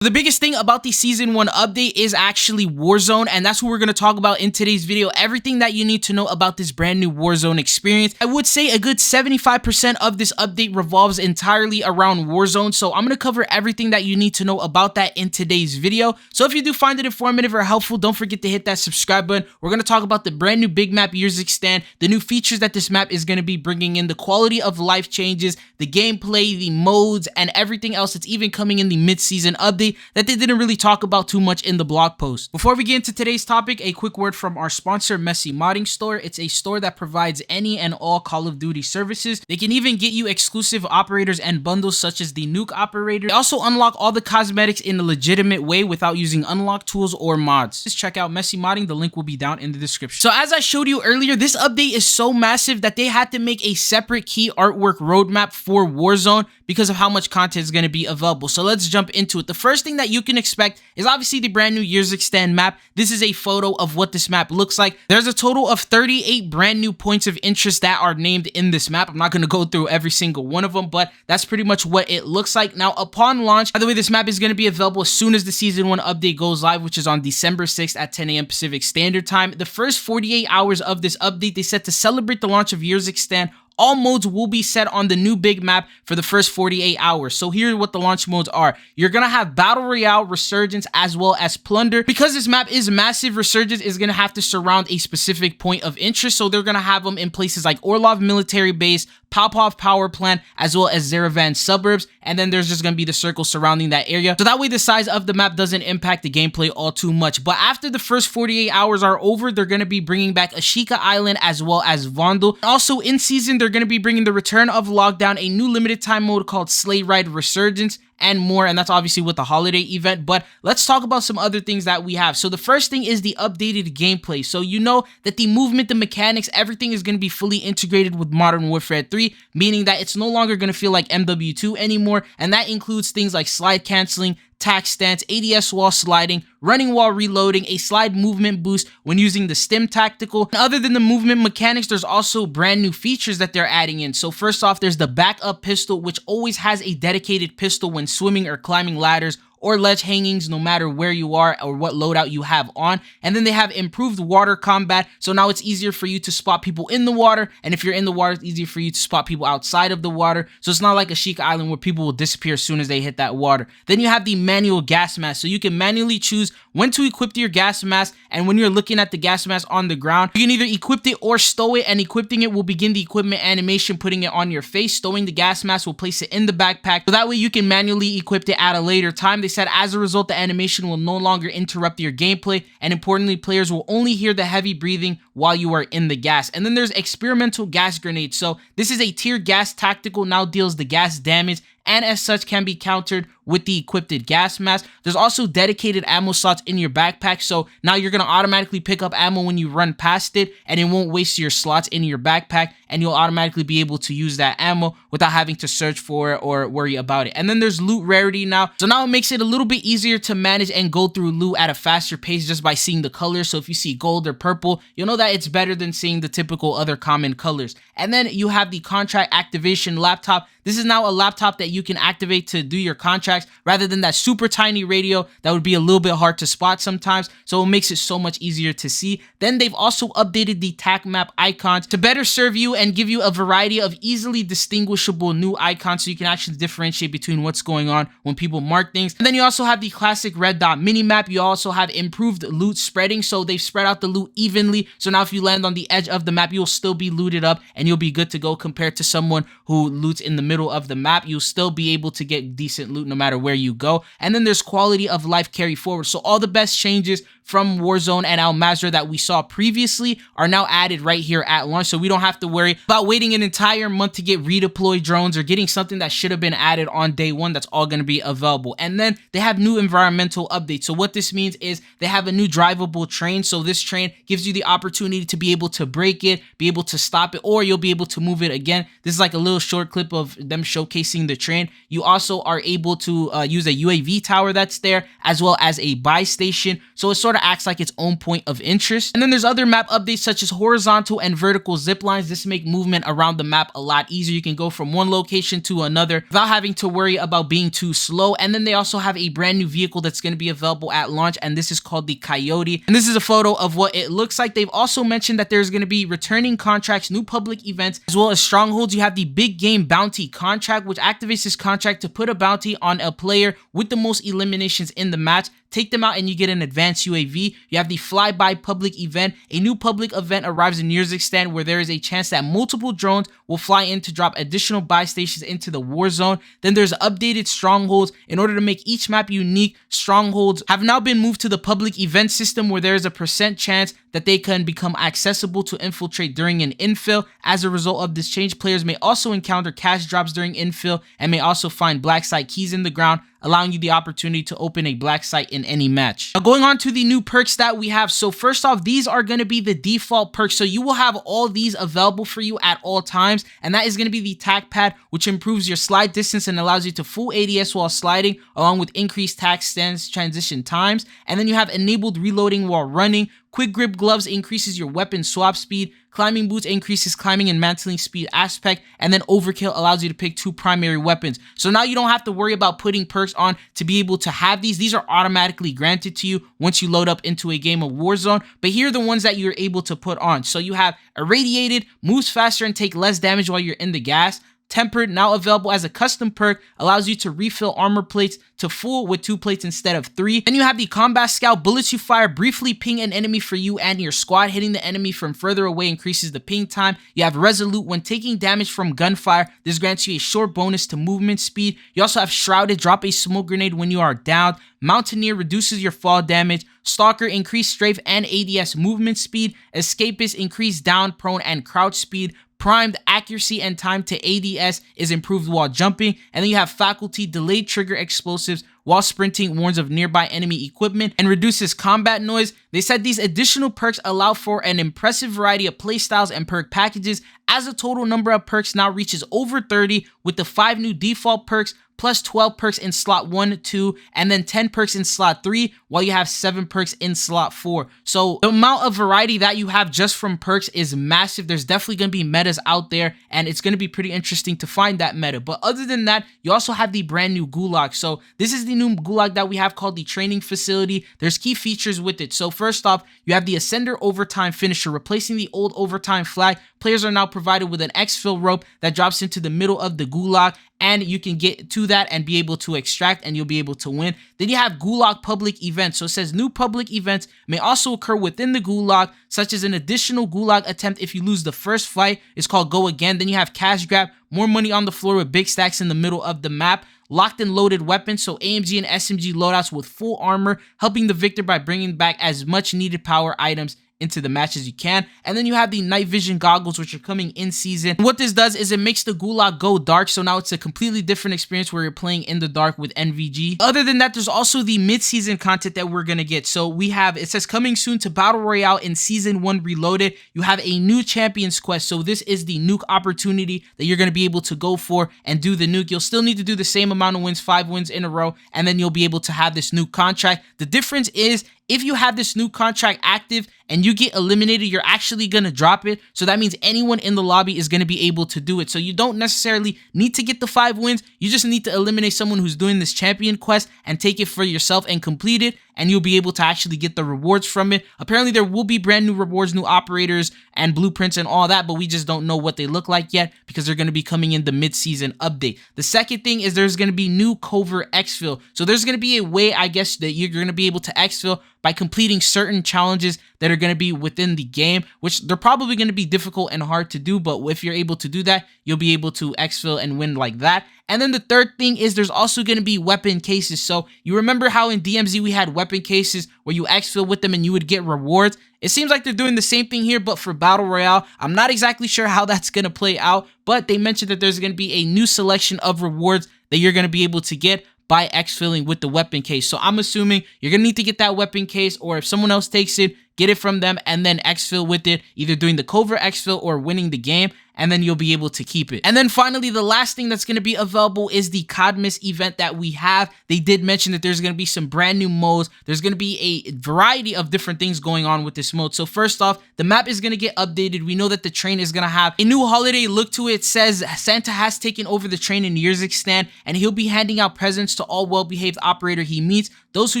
The biggest thing about the Season 1 update is actually Warzone, and that's what we're going to talk about in today's video. Everything that you need to know about this brand new Warzone experience. I would say a good 75% of this update revolves entirely around Warzone, so I'm going to cover everything that you need to know about that in today's video. So if you do find it informative or helpful, don't forget to hit that subscribe button. We're going to talk about the brand new big map Yearsic stand, the new features that this map is going to be bringing in, the quality of life changes, the gameplay, the modes, and everything else that's even coming in the mid-season update that they didn't really talk about too much in the blog post. Before we get into today's topic, a quick word from our sponsor, Messy Modding Store. It's a store that provides any and all Call of Duty services. They can even get you exclusive operators and bundles such as the Nuke operator. They also unlock all the cosmetics in a legitimate way without using unlock tools or mods. Just check out Messy Modding. The link will be down in the description. So as I showed you earlier, this update is so massive that they had to make a separate key artwork roadmap for Warzone because of how much content is going to be available. So let's jump into it. The first thing that you can expect is obviously the brand new Yearsic stand map. This is a photo of what this map looks like. There's a total of 38 brand new points of interest that are named in this map. I'm not going to go through every single one of them, but that's pretty much what it looks like. Now, upon launch, by the way, this map is going to be available as soon as the Season 1 update goes live, which is on December 6th at 10 a.m. Pacific Standard Time. The first 48 hours of this update, they set to celebrate the launch of Yearsic stand. All modes will be set on the new big map for the first 48 hours. So here are what the launch modes are. You're going to have Battle Royale, Resurgence, as well as Plunder. Because this map is massive, Resurgence is going to have to surround a specific point of interest. So they're going to have them in places like Orlov Military Base, Popov Power Plant, as well as Zerevan Suburbs. And then there's just going to be the circle surrounding that area. So that way the size of the map doesn't impact the gameplay all too much. But after the first 48 hours are over, they're going to be bringing back Ashika Island as well as Vondel. Also in season, they're going to be bringing the return of Lockdown, a new limited time mode called Sleigh Ride Resurgence, and more, and that's obviously with the holiday event. But let's talk about some other things that we have. So the first thing is the updated gameplay. So you know that the movement, the mechanics, everything is going to be fully integrated with Modern Warfare 3, meaning that it's no longer going to feel like MW2 anymore, and that includes things like slide canceling, tack stance, ADS wall sliding, running while reloading, a slide movement boost when using the stim tactical. And other than the movement mechanics, there's also brand new features that they're adding in. So first off, there's the backup pistol, which always has a dedicated pistol when swimming or climbing ladders or ledge hangings, no matter where you are or what loadout you have on. And then they have improved water combat, so now it's easier for you to spot people in the water, and if you're in the water, it's easier for you to spot people outside of the water. So it's not like Ashika Island where people will disappear as soon as they hit that water. Then you have the manual gas mask, so you can manually choose when to equip your gas mask, and when you're looking at the gas mask on the ground, you can either equip it or stow it, and equipping it will begin the equipment animation, putting it on your face. Stowing the gas mask will place it in the backpack, so that way you can manually equip it at a later time. They said as a result, the animation will no longer interrupt your gameplay, and importantly, players will only hear the heavy breathing while you are in the gas. And then there's experimental gas grenades. So this is a tier gas tactical, now deals the gas damage, and as such can be countered with the equipped gas mask. There's also dedicated ammo slots in your backpack, so now you're going to automatically pick up ammo when you run past it, and it won't waste your slots in your backpack, and you'll automatically be able to use that ammo without having to search for it or worry about it. And then there's loot rarity now, so now it makes it a little bit easier to manage and go through loot at a faster pace just by seeing the colors. So if you see gold or purple, you'll know that it's better than seeing the typical other common colors. And then you have the contract activation laptop. This is now a laptop that you can activate to do your contracts rather than that super tiny radio that would be a little bit hard to spot sometimes. So it makes it so much easier to see. Then they've also updated the TAC map icons to better serve you and give you a variety of easily distinguishable new icons so you can actually differentiate between what's going on when people mark things. And then you also have the classic red dot mini map. You also have improved loot spreading, so they've spread out the loot evenly. So now if you land on the edge of the map, you'll still be looted up and you'll be good to go compared to someone who loots in the middle of the map. You'll still be able to get decent loot no matter where you go. And then there's quality of life carry forward. So all the best changes from Warzone and Al Mazrah that we saw previously are now added right here at launch, so we don't have to worry about waiting an entire month to get redeployed drones or getting something that should have been added on day one. That's all going to be available. And then they have new environmental updates. So what this means is they have a new drivable train. So this train gives you the opportunity to be able to break it, be able to stop it, or you'll be able to move it again. This is like a little short clip of them showcasing the train. You also are able to use a UAV tower that's there, as well as a buy station. So it's sort of of acts like its own point of interest. And then there's other map updates such as horizontal and vertical zip lines. This make movement around the map a lot easier. You can go from one location to another without having to worry about being too slow. And then they also have a brand new vehicle that's going to be available at launch, and this is called the Coyote. And this is a photo of what it looks like. They've also mentioned that there's going to be returning contracts, new public events, as well as strongholds. You have the big game bounty contract, which activates this contract to put a bounty on a player with the most eliminations in the match. Take them out and you get an advanced UAV. You have the flyby public event. A new public event arrives in Kazakhstan where there is a chance that multiple drones will fly in to drop additional buy stations into the war zone. Then there's updated strongholds. In order to make each map unique, strongholds have now been moved to the public event system where there is a % chance that they can become accessible to infiltrate during an infill. As a result of this change, players may also encounter cash drops during infill and may also find black site keys in the ground, allowing you the opportunity to open a black site in any match. Now, going on to the new perks that we have. So first off, these are going to be the default perks. So you will have all these available for you at all times. And that is going to be the tack pad, which improves your slide distance and allows you to full ADS while sliding, along with increased tack stance transition times. And then you have enabled reloading while running. Quick grip gloves increases your weapon swap speed. Climbing boots increases climbing and mantling speed aspect. And then overkill allows you to pick 2 primary weapons. So now you don't have to worry about putting perks on to be able to have these. These are automatically granted to you once you load up into a game of Warzone. But here are the ones that you're able to put on. So you have irradiated, moves faster and take less damage while you're in the gas. Tempered, now available as a custom perk, allows you to refill armor plates to full with 2 plates instead of 3. Then you have the Combat Scout. Bullets you fire briefly ping an enemy for you and your squad. Hitting the enemy from further away increases the ping time. You have Resolute. When taking damage from gunfire, this grants you a short bonus to movement speed. You also have Shrouded. Drop a smoke grenade when you are down. Mountaineer reduces your fall damage. Stalker, increase strafe and ADS movement speed. Escapist, increase down, prone, and crouch speed. Primed, accuracy and time to ADS is improved while jumping. And then you have Faculty, delayed trigger explosives while sprinting, warns of nearby enemy equipment, and reduces combat noise. They said these additional perks allow for an impressive variety of playstyles and perk packages, as the total number of perks now reaches over 30, with the 5 new default perks plus 12 perks in slot 1, 2, and then 10 perks in slot 3, while you have 7 perks in slot 4. So the amount of variety that you have just from perks is massive. There's definitely going to be metas out there, and it's going to be pretty interesting to find that meta. But other than that, you also have the brand new Gulag. So this is the new Gulag that we have called the training facility. There's key features with it. So first off, you have the Ascender Overtime Finisher, replacing the old Overtime flag. Players are now provided with an Exfil rope that drops into the middle of the Gulag, and you can get to that and be able to extract, and you'll be able to win. Then you have Gulag public events. So it says new public events may also occur within the Gulag, such as an additional Gulag attempt if you lose the first fight. It's called Go Again. Then you have cash grab, more money on the floor with big stacks in the middle of the map. Locked and loaded weapons, so AMG and SMG loadouts with full armor, helping the victor by bringing back as much needed power items into the match as you can. And then you have the night vision goggles, which are coming in season. What this does is it makes the Gulag go dark, so now it's a completely different experience where you're playing in the dark with NVG. Other than that, there's also the mid-season content that we're gonna get. So we have, it says coming soon to Battle Royale in Season 1 Reloaded. You have a new Champions Quest, so this is the nuke opportunity that you're gonna be able to go for and do the nuke. You'll still need to do the same amount of wins, 5 wins in a row, and then you'll be able to have this nuke contract. The difference is, if you have this new contract active and you get eliminated, you're actually going to drop it. So that means anyone in the lobby is going to be able to do it. So you don't necessarily need to get the 5 wins. You just need to eliminate someone who's doing this champion quest and take it for yourself and complete it, and you'll be able to actually get the rewards from it. Apparently there will be brand new rewards, new operators and blueprints and all that, but we just don't know what they look like yet because they're going to be coming in the mid-season update. The second thing is there's going to be new Covert Exfil. So there's going to be a way, I guess, that you're going to be able to exfil by completing certain challenges that are going to be within the game, which they're probably going to be difficult and hard to do, but if you're able to do that, you'll be able to exfil and win like that. And then the third thing is there's also going to be weapon cases. So you remember how in DMZ we had weapon cases where you exfil with them and you would get rewards? It seems like they're doing the same thing here, but for Battle Royale. I'm not exactly sure how that's going to play out, but they mentioned that there's going to be a new selection of rewards that you're going to be able to get by exfilling with the weapon case. So I'm assuming you're going to need to get that weapon case, or if someone else takes it, get it from them and then exfil with it, either doing the Covert exfil or winning the game. and then you'll be able to keep it. And then finally, the last thing that's going to be available is the CODMas event that we have. They did mention that there's going to be some brand new modes. There's going to be a variety of different things going on with this mode. So first off, the map is going to get updated. We know that the train is going to have a new holiday look to it. It says Santa has taken over the train in Stand, and he'll be handing out presents to all well-behaved operator he meets. Those who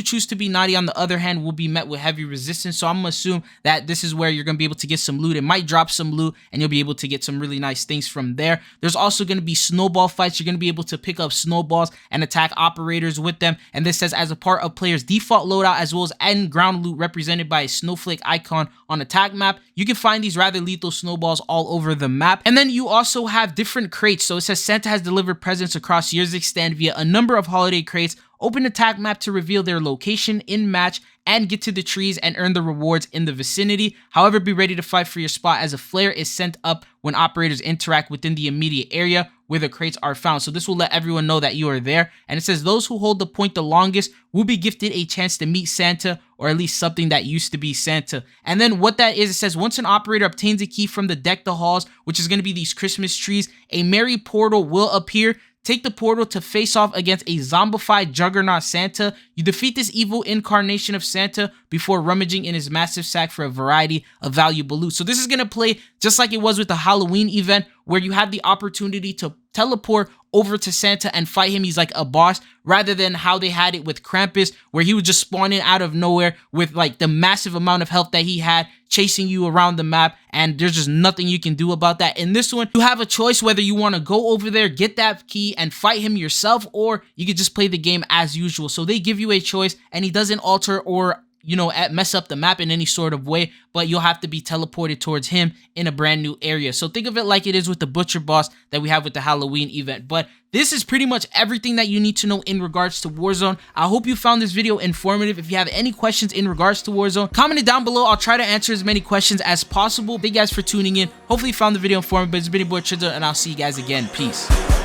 choose to be naughty, on the other hand, will be met with heavy resistance. So I'm gonna assume that this is where you're gonna be able to get some loot. It might drop some loot, and you'll be able to get some really nice things from there. There's also gonna be snowball fights. You're gonna be able to pick up snowballs and attack operators with them. And this says, as a part of players' default loadout, as well as end ground loot represented by a snowflake icon on attack map, you can find these rather lethal snowballs all over the map. And then you also have different crates. So it says Santa has delivered presents across Stand via a number of holiday crates. Open attack map to reveal their location in match and get to the trees and earn the rewards in the vicinity. However, be ready to fight for your spot as a flare is sent up when operators interact within the immediate area where the crates are found. So this will let everyone know that you are there. And it says those who hold the point the longest will be gifted a chance to meet Santa, or at least something that used to be Santa. And then what that is, it says once an operator obtains a key from the Deck the Halls, which is going to be these Christmas trees, a merry portal will appear. Take the portal to face off against a zombified juggernaut Santa. You defeat this evil incarnation of Santa before rummaging in his massive sack for a variety of valuable loot. So this is going to play just like it was with the Halloween event, where you have the opportunity to teleport over to Santa and fight him. He's like a boss, rather than how they had it with Krampus, where he would just spawn in out of nowhere with like the massive amount of health that he had, chasing you around the map, and there's just nothing you can do about that. In this one, you have a choice whether you want to go over there, get that key, and fight him yourself, or you could just play the game as usual. So they give you a choice, and he doesn't alter or mess up the map in any sort of way, but you'll have to be teleported towards him in a brand new area. So think of it like it is with the Butcher Boss that we have with the Halloween event. But this is pretty much everything that you need to know in regards to Warzone. I hope you found this video informative. If you have any questions in regards to Warzone, comment it down below. I'll try to answer as many questions as possible. Thank you guys for tuning in. Hopefully you found the video informative. But it's been your boy Trizzle, and I'll see you guys again. Peace.